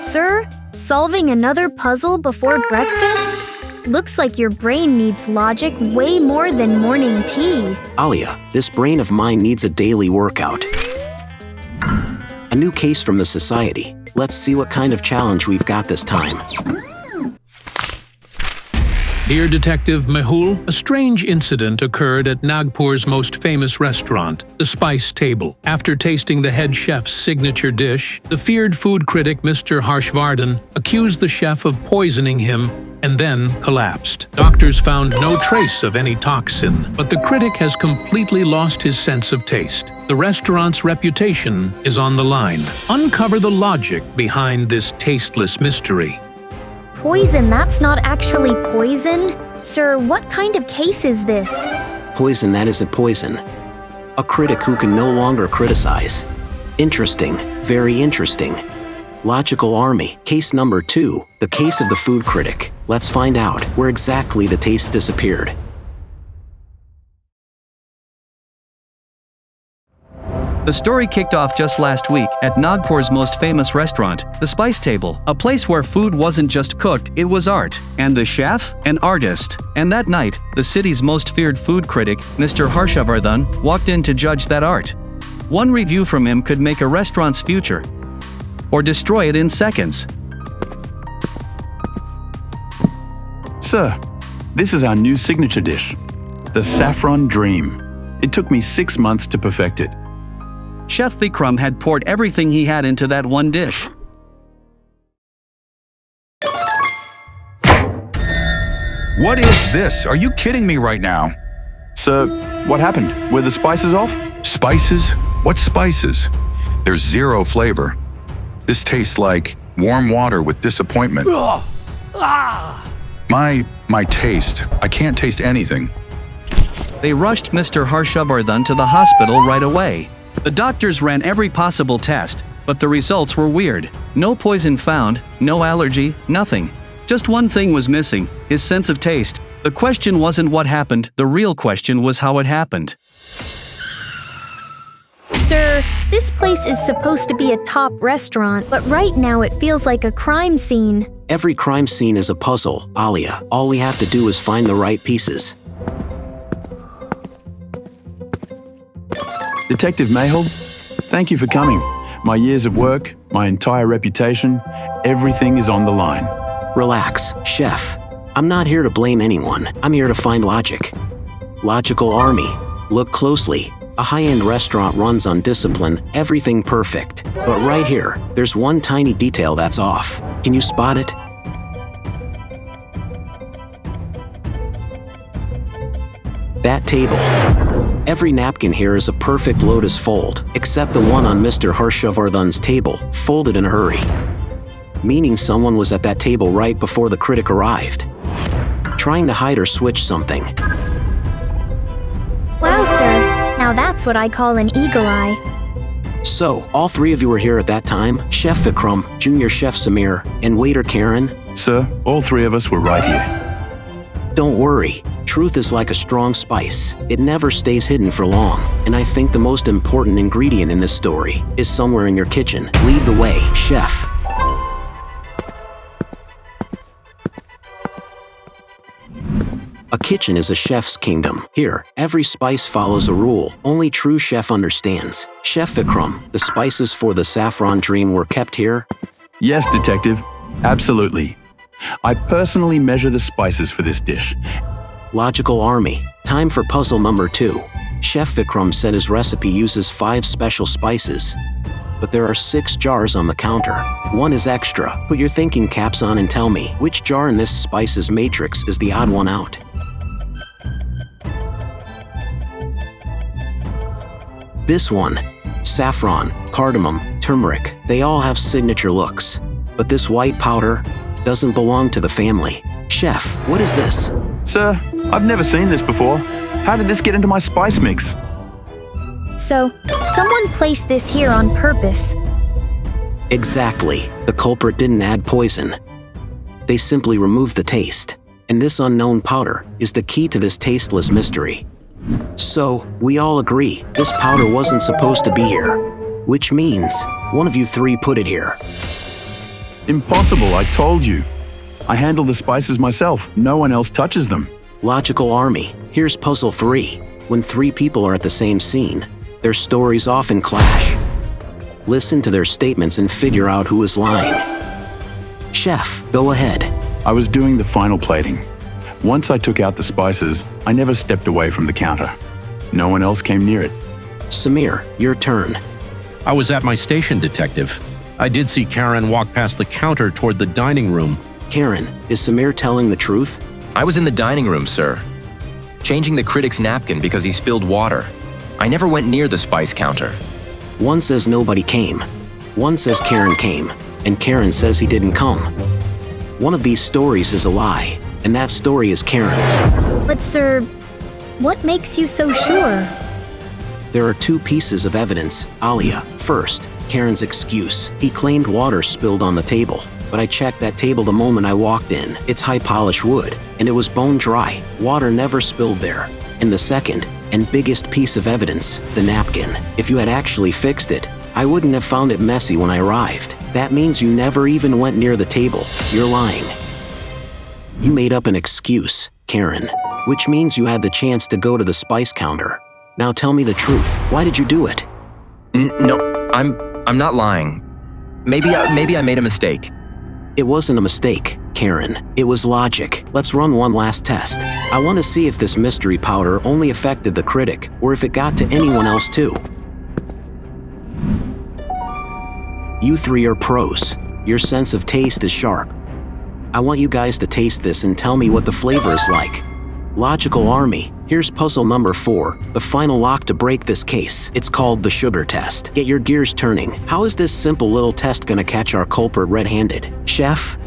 Sir, solving another puzzle before breakfast? Looks like your brain needs logic way more than morning tea. Alia, this brain of mine needs a daily workout. A new case from the society. Let's see what kind of challenge we've got this time. Dear Detective Mehul, a strange incident occurred at Nagpur's most famous restaurant, the Spice Table. After tasting the head chef's signature dish, the feared food critic Mr. Harshvardhan accused the chef of poisoning him and then collapsed. Doctors found no trace of any toxin, but the critic has completely lost his sense of taste. The restaurant's reputation is on the line. Uncover the logic behind this tasteless mystery. Poison, that's not actually poison? Sir, what kind of case is this? Poison that isn't poison. A critic who can no longer criticize. Interesting, very interesting. Logical Army, case number 2, the case of the food critic. Let's find out where exactly the taste disappeared. The story kicked off just last week at Nagpur's most famous restaurant, the Spice Table, a place where food wasn't just cooked, it was art. And the chef? An artist. And that night, the city's most feared food critic, Mr. Harshvardhan, walked in to judge that art. One review from him could make a restaurant's future, or destroy it in seconds. Sir, this is our new signature dish, the Saffron Dream. It took me 6 months to perfect it. Chef Vikram had poured everything he had into that one dish. What is this? Are you kidding me right now? Sir, what happened? Were the spices off? Spices? What spices? There's zero flavor. This tastes like warm water with disappointment. My taste. I can't taste anything. They rushed Mr. Harshvardhan to the hospital right away. The doctors ran every possible test, but the results were weird. No poison found, no allergy, nothing. Just one thing was missing, his sense of taste. The question wasn't what happened, the real question was how it happened. Sir, this place is supposed to be a top restaurant, but right now it feels like a crime scene. Every crime scene is a puzzle, Alia. All we have to do is find the right pieces. Detective Mehul, thank you for coming. My years of work, my entire reputation, everything is on the line. Relax, Chef. I'm not here to blame anyone. I'm here to find logic. Logical Army. Look closely. A high-end restaurant runs on discipline, everything perfect. But right here, there's one tiny detail that's off. Can you spot it? That table. Every napkin here is a perfect lotus fold, except the one on Mr. Harshvardhan's table, folded in a hurry. Meaning someone was at that table right before the critic arrived, trying to hide or switch something. Wow, sir. Now that's what I call an eagle eye. So, all 3 of you were here at that time? Chef Vikram, Junior Chef Samir, and waiter Karen? Sir, all 3 of us were right here. Don't worry. Truth is like a strong spice. It never stays hidden for long. And I think the most important ingredient in this story is somewhere in your kitchen. Lead the way, Chef. A kitchen is a chef's kingdom. Here, every spice follows a rule. Only true chef understands. Chef Vikram, the spices for the Saffron Dream were kept here? Yes, Detective. Absolutely. I personally measure the spices for this dish. Logical Army. Time for puzzle number 2. Chef Vikram said his recipe uses 5 special spices, but there are 6 jars on the counter. 1 is extra. Put your thinking caps on and tell me, which jar in this spices matrix is the odd one out? This one. Saffron, cardamom, turmeric, they all have signature looks. But this white powder doesn't belong to the family. Chef, what is this? Sir, I've never seen this before. How did this get into my spice mix? So, someone placed this here on purpose. Exactly. The culprit didn't add poison. They simply removed the taste. And this unknown powder is the key to this tasteless mystery. So, we all agree, this powder wasn't supposed to be here. which means one of you three put it here. Impossible, I told you. I handle the spices myself. No one else touches them. Logical army, here's puzzle 3. When 3 people are at the same scene, their stories often clash. Listen to their statements and figure out who is lying. Chef, go ahead. I was doing the final plating. Once I took out the spices, I never stepped away from the counter. No one else came near it. Samir, your turn. I was at my station, Detective. I did see Karen walk past the counter toward the dining room. Karen, is Samir telling the truth? I was in the dining room, sir, changing the critic's napkin because he spilled water. I never went near the spice counter. One says nobody came. One says Karen came, and Karen says he didn't come. One of these stories is a lie, and that story is Karen's. But sir, what makes you so sure? There are 2 pieces of evidence, Alia. First, Karen's excuse. He claimed water spilled on the table, but I checked that table the moment I walked in. It's high-polished wood, and it was bone dry. Water never spilled there. And the second, and biggest piece of evidence, the napkin. If you had actually fixed it, I wouldn't have found it messy when I arrived. That means you never even went near the table. You're lying. You made up an excuse, Karen, which means you had the chance to go to the spice counter. Now tell me the truth. Why did you do it? No, I'm not lying. Maybe I made a mistake. It wasn't a mistake, Karen. It was logic. Let's run one last test. I want to see if this mystery powder only affected the critic, or if it got to anyone else too. You 3 are pros. Your sense of taste is sharp. I want you guys to taste this and tell me what the flavor is like. Logical army, here's puzzle number 4, the final lock to break this case. It's called the sugar test. Get your gears turning. How is this simple little test gonna catch our culprit red-handed? Chef?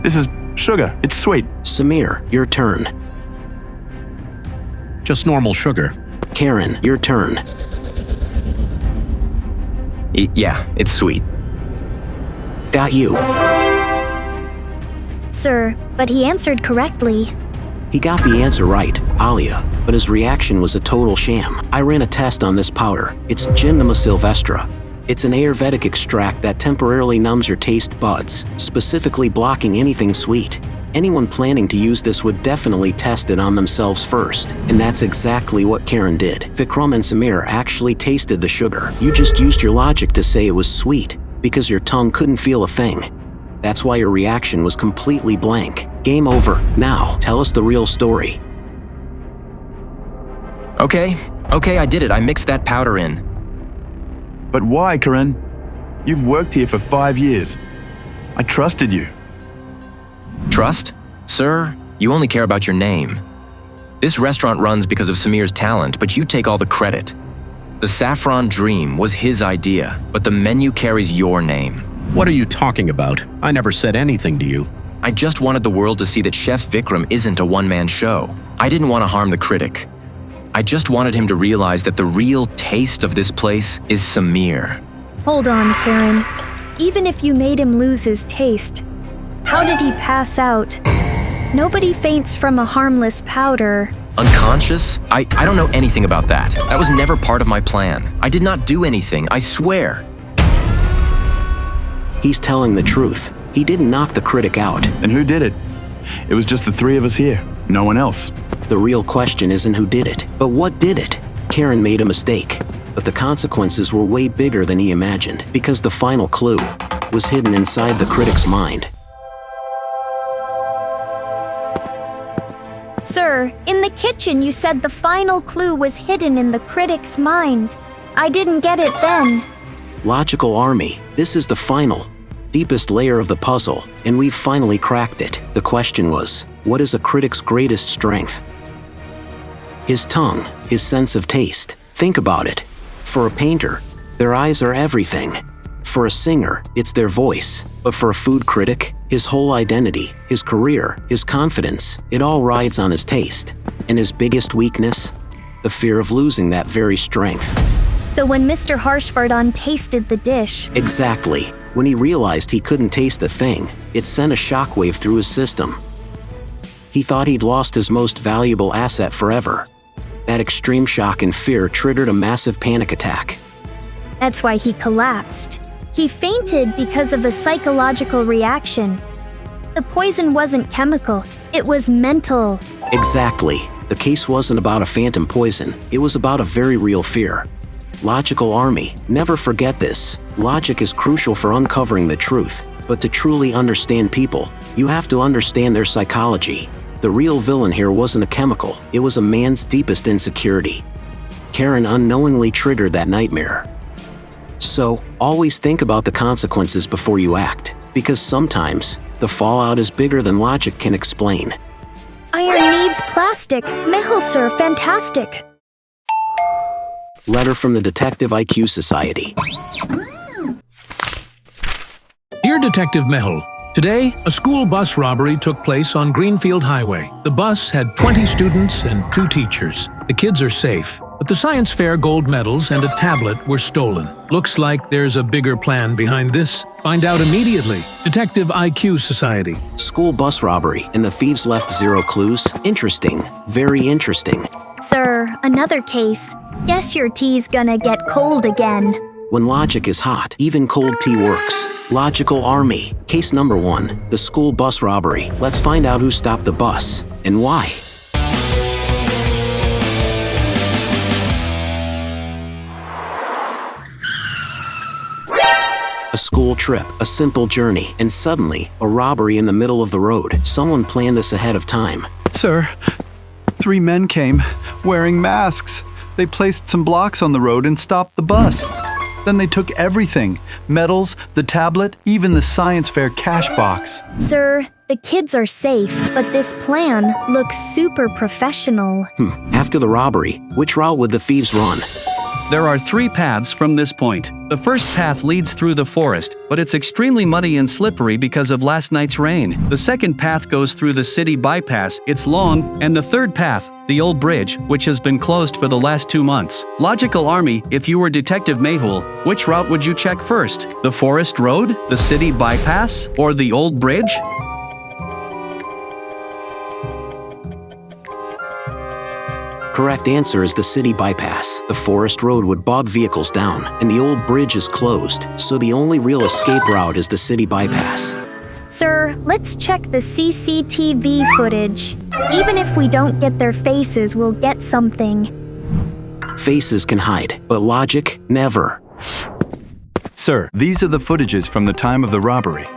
This is sugar. It's sweet. Samir, your turn. Just normal sugar. Karen, your turn. Yeah, it's sweet. Got you. Sir, but he answered correctly. He got the answer right, Alia, but his reaction was a total sham. I ran a test on this powder. It's Gymnema sylvestra. It's an Ayurvedic extract that temporarily numbs your taste buds, specifically blocking anything sweet. Anyone planning to use this would definitely test it on themselves first, and that's exactly what Karen did. Vikram and Samir actually tasted the sugar. You just used your logic to say it was sweet, because your tongue couldn't feel a thing. That's why your reaction was completely blank. Game over. Now, tell us the real story. Okay, I did it. I mixed that powder in. But why, Karen? You've worked here for 5 years. I trusted you. Trust? Sir, you only care about your name. This restaurant runs because of Samir's talent, but you take all the credit. The Saffron Dream was his idea, but the menu carries your name. What are you talking about? I never said anything to you. I just wanted the world to see that Chef Vikram isn't a one-man show. I didn't want to harm the critic. I just wanted him to realize that the real taste of this place is Samir. Hold on, Karen. Even if you made him lose his taste, how did he pass out? Nobody faints from a harmless powder. Unconscious? I don't know anything about that. That was never part of my plan. I did not do anything, I swear. He's telling the truth. He didn't knock the critic out. And who did it? It was just the 3 of us here. No one else. The real question isn't who did it, but what did it? Karen made a mistake, but the consequences were way bigger than he imagined, because the final clue was hidden inside the critic's mind. Sir, in the kitchen you said the final clue was hidden in the critic's mind. I didn't get it then. Logical army, this is the final, deepest layer of the puzzle, and we've finally cracked it. The question was, what is a critic's greatest strength? His tongue, his sense of taste. Think about it. For a painter, their eyes are everything. For a singer, it's their voice. But for a food critic, his whole identity, his career, his confidence, it all rides on his taste. And his biggest weakness? The fear of losing that very strength. So when Mr. Harshvardhan tasted the dish… Exactly. When he realized he couldn't taste a thing, it sent a shockwave through his system. He thought he'd lost his most valuable asset forever. That extreme shock and fear triggered a massive panic attack. That's why he collapsed. He fainted because of a psychological reaction. The poison wasn't chemical, it was mental. Exactly. The case wasn't about a phantom poison, it was about a very real fear. Logical Army, never forget this. Logic is crucial for uncovering the truth, but to truly understand people, you have to understand their psychology. The real villain here wasn't a chemical, it was a man's deepest insecurity. Karen unknowingly triggered that nightmare. So, always think about the consequences before you act, because sometimes, the fallout is bigger than logic can explain. Iron needs plastic. Mehul, sir, fantastic. Letter from the Detective IQ Society. Dear Detective Mehul, today, a school bus robbery took place on Greenfield Highway. The bus had 20 students and 2 teachers. The kids are safe, but the science fair gold medals and a tablet were stolen. Looks like there's a bigger plan behind this. Find out immediately. Detective IQ Society. School bus robbery, and the thieves left 0 clues? Interesting. Very interesting. Sir, another case. Guess your tea's gonna get cold again. When logic is hot, even cold tea works. Logical Army. Case number 1, the school bus robbery. Let's find out who stopped the bus, and why. A school trip, a simple journey, and suddenly, a robbery in the middle of the road. Someone planned this ahead of time. Sir, 3 men came, wearing masks. They placed some blocks on the road and stopped the bus. Then they took everything, medals, the tablet, even the science fair cash box. Sir, the kids are safe, but this plan looks super professional. After the robbery, which route would the thieves run? There are 3 paths from this point. The first path leads through the forest, but it's extremely muddy and slippery because of last night's rain. The second path goes through the city bypass, it's long, and the third path, the old bridge, which has been closed for the last 2 months. Logical Army, if you were Detective Mehul, which route would you check first? The forest road, the city bypass, or the old bridge? Correct answer is the city bypass. The forest road would bog vehicles down, and the old bridge is closed, so the only real escape route is the city bypass. Sir, let's check the CCTV footage. Even if we don't get their faces, we'll get something. Faces can hide, but logic, never. Sir, these are the footages from the time of the robbery.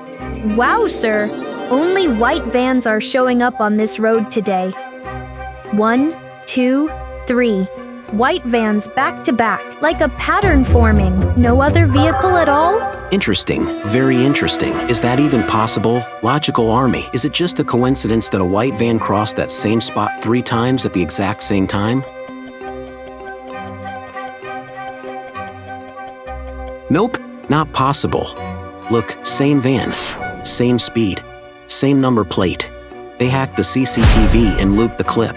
Wow, sir. Only white vans are showing up on this road today. 1, 2, 3. White vans back to back, like a pattern forming. No other vehicle at all? Interesting. Very interesting. Is that even possible? Logical Army. Is it just a coincidence that a white van crossed that same spot 3 times at the exact same time? Nope, not possible. Look, same van, same speed, same number plate. They hacked the CCTV and looped the clip.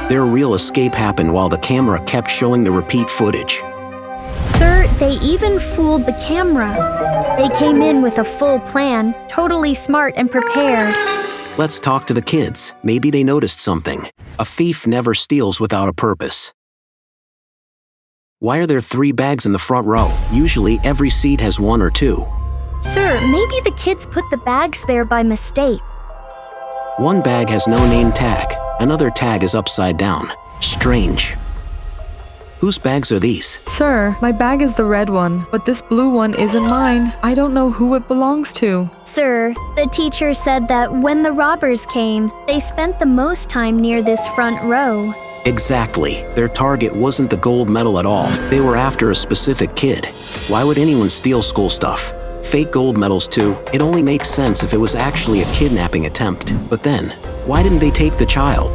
Their real escape happened while the camera kept showing the repeat footage. Sir, they even fooled the camera. They came in with a full plan, totally smart and prepared. Let's talk to the kids. Maybe they noticed something. A thief never steals without a purpose. Why are there 3 bags in the front row? Usually every seat has 1 or 2. Sir, maybe the kids put the bags there by mistake. One bag has no name tag. Another tag is upside down. Strange. Whose bags are these? Sir, my bag is the red one, but this blue one isn't mine. I don't know who it belongs to. Sir, the teacher said that when the robbers came, they spent the most time near this front row. Exactly. Their target wasn't the gold medal at all. They were after a specific kid. Why would anyone steal school stuff? Fake gold medals too. It only makes sense if it was actually a kidnapping attempt. But then, why didn't they take the child?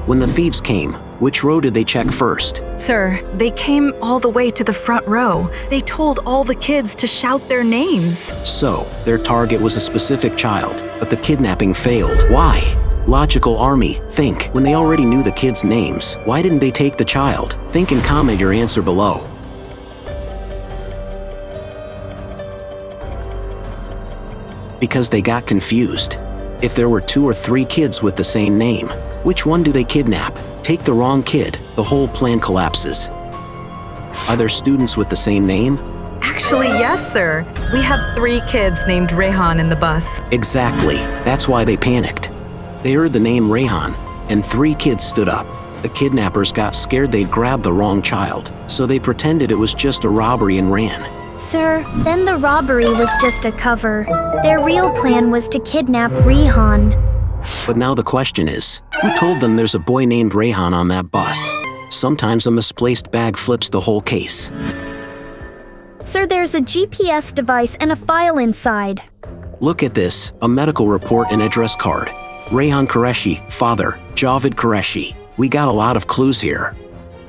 When the thieves came, which row did they check first? Sir, they came all the way to the front row. They told all the kids to shout their names. So, their target was a specific child, but the kidnapping failed. Why? Logical Army, think. When they already knew the kids' names, why didn't they take the child? Think and comment your answer below. Because they got confused. If there were 2 or 3 kids with the same name, which one do they kidnap? Take the wrong kid, the whole plan collapses. Are there students with the same name? Actually, yes, sir. We have 3 kids named Rehan in the bus. Exactly. That's why they panicked. They heard the name Rehan, and 3 kids stood up. The kidnappers got scared they'd grabbed the wrong child, so they pretended it was just a robbery and ran. Sir, then the robbery was just a cover. Their real plan was to kidnap Rehan. But now the question is, who told them there's a boy named Rehan on that bus? Sometimes a misplaced bag flips the whole case. Sir, there's a GPS device and a file inside. Look at this, a medical report and address card. Rehan Qureshi, father, Javed Qureshi. We got a lot of clues here.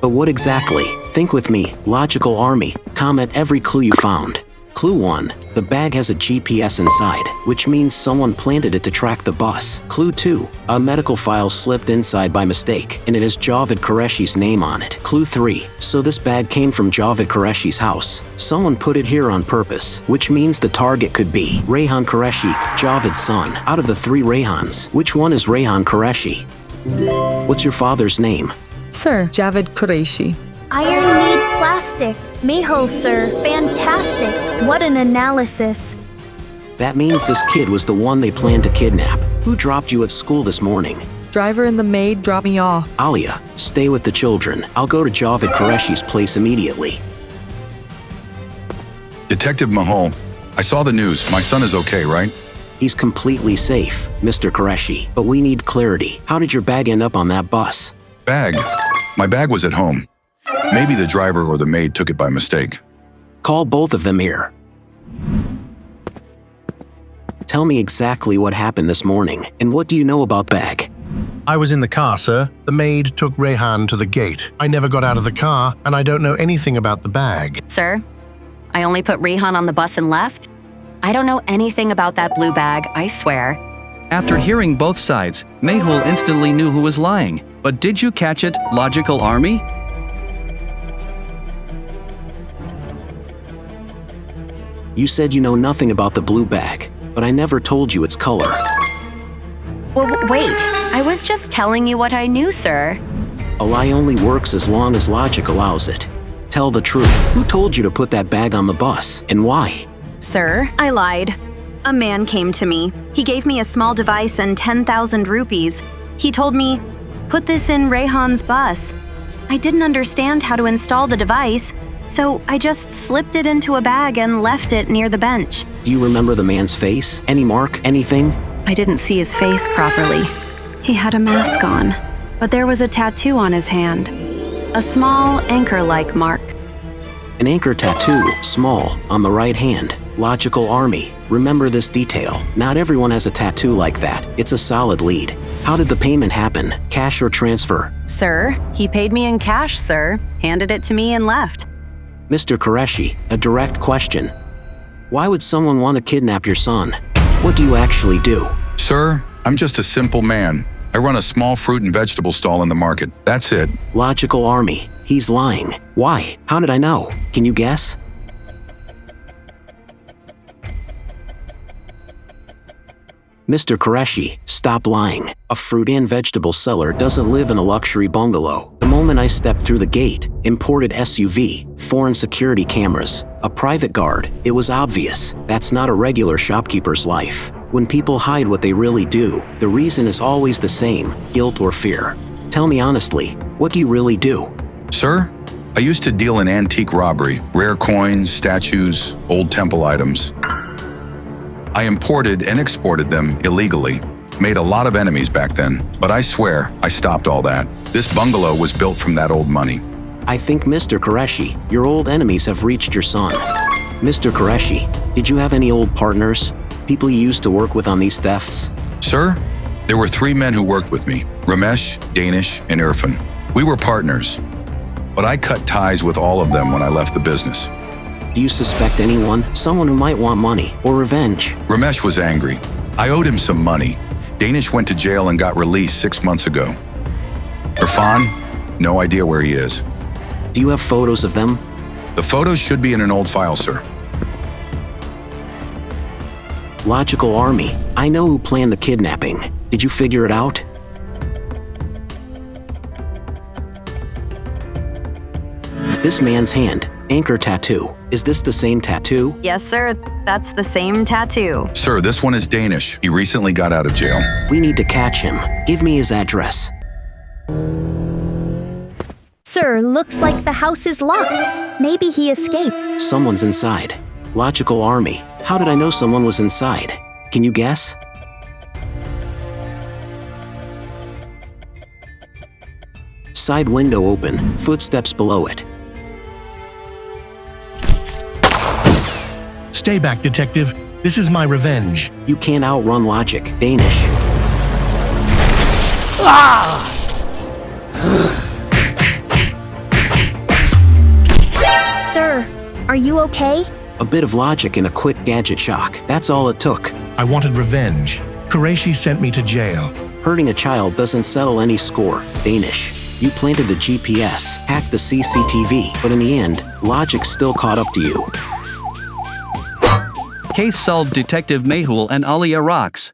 But what exactly? Think with me, logical army, comment every clue you found. Clue 1, the bag has a GPS inside, which means someone planted it to track the bus. Clue 2, a medical file slipped inside by mistake, and it has Javed Qureshi's name on it. Clue 3, so this bag came from Javed Qureshi's house. Someone put it here on purpose, which means the target could be Rehan Qureshi, Javed's son. Out of the 3 Rehans, which one is Rehan Qureshi? What's your father's name? Sir, Javed Qureshi. Iron need plastic. Mehul, sir. Fantastic. What an analysis. That means this kid was the one they planned to kidnap. Who dropped you at school this morning? Driver and the maid dropped me off. Alia, stay with the children. I'll go to Javed Qureshi's place immediately. Detective Mahal, I saw the news. My son is okay, right? He's completely safe, Mr. Qureshi, but we need clarity. How did your bag end up on that bus? Bag? My bag was at home. Maybe the driver or the maid took it by mistake. Call both of them here. Tell me exactly what happened this morning, and what do you know about bag? I was in the car, sir. The maid took Rehan to the gate. I never got out of the car, and I don't know anything about the bag. Sir, I only put Rehan on the bus and left. I don't know anything about that blue bag, I swear. After hearing both sides, Mehul instantly knew who was lying. But did you catch it, logical army? You said you know nothing about the blue bag, but I never told you its color. Well, wait, I was just telling you what I knew, sir. A lie only works as long as logic allows it. Tell the truth. Who told you to put that bag on the bus, and why? Sir, I lied. A man came to me. He gave me a small device and 10,000 rupees. He told me, put this in Rehan's bus. I didn't understand how to install the device, so I just slipped it into a bag and left it near the bench. Do you remember the man's face? Any mark? Anything? I didn't see his face properly. He had a mask on, but there was a tattoo on his hand. A small anchor-like mark. An anchor tattoo, small, on the right hand. Logical army. Remember this detail. Not everyone has a tattoo like that. It's a solid lead. How did the payment happen? Cash or transfer? Sir, he paid me in cash, sir. Handed it to me and left. Mr. Qureshi, a direct question. Why would someone want to kidnap your son? What do you actually do? Sir, I'm just a simple man. I run a small fruit and vegetable stall in the market. That's it. Logical army. He's lying. Why? How did I know? Can you guess? Mr. Qureshi, stop lying. A fruit and vegetable seller doesn't live in a luxury bungalow. The moment I stepped through the gate, imported SUV, foreign security cameras, a private guard, it was obvious. That's not a regular shopkeeper's life. When people hide what they really do, the reason is always the same, guilt or fear. Tell me honestly, what do you really do? Sir, I used to deal in antique robbery, rare coins, statues, old temple items. I imported and exported them illegally. Made a lot of enemies back then, but I swear I stopped all that. This bungalow was built from that old money. I think, Mr. Qureshi, your old enemies have reached your son. Mr. Qureshi, did you have any old partners? People you used to work with on these thefts? Sir, there were 3 men who worked with me, Ramesh, Danish, and Irfan. We were partners, but I cut ties with all of them when I left the business. Do you suspect anyone? Someone who might want money or revenge? Ramesh was angry. I owed him some money. Danish went to jail and got released 6 months ago. Irfan, no idea where he is. Do you have photos of them? The photos should be in an old file, sir. Logical Army, I know who planned the kidnapping. Did you figure it out? This man's hand, anchor tattoo. Is this the same tattoo? Yes, sir. That's the same tattoo. Sir, this one is Danish. He recently got out of jail. We need to catch him. Give me his address. Sir, looks like the house is locked. Maybe he escaped. Someone's inside. Logical Army, how did I know someone was inside? Can you guess? Side window open, footsteps below it. Stay back, detective. This is my revenge. You can't outrun logic. Danish. Sir, are you okay? A bit of logic and a quick gadget shock. That's all it took. I wanted revenge. Qureshi sent me to jail. Hurting a child doesn't settle any score. Danish. You planted the GPS, hacked the CCTV, but in the end, logic still caught up to you. Case solved. Detective Mehul and Alia rocks.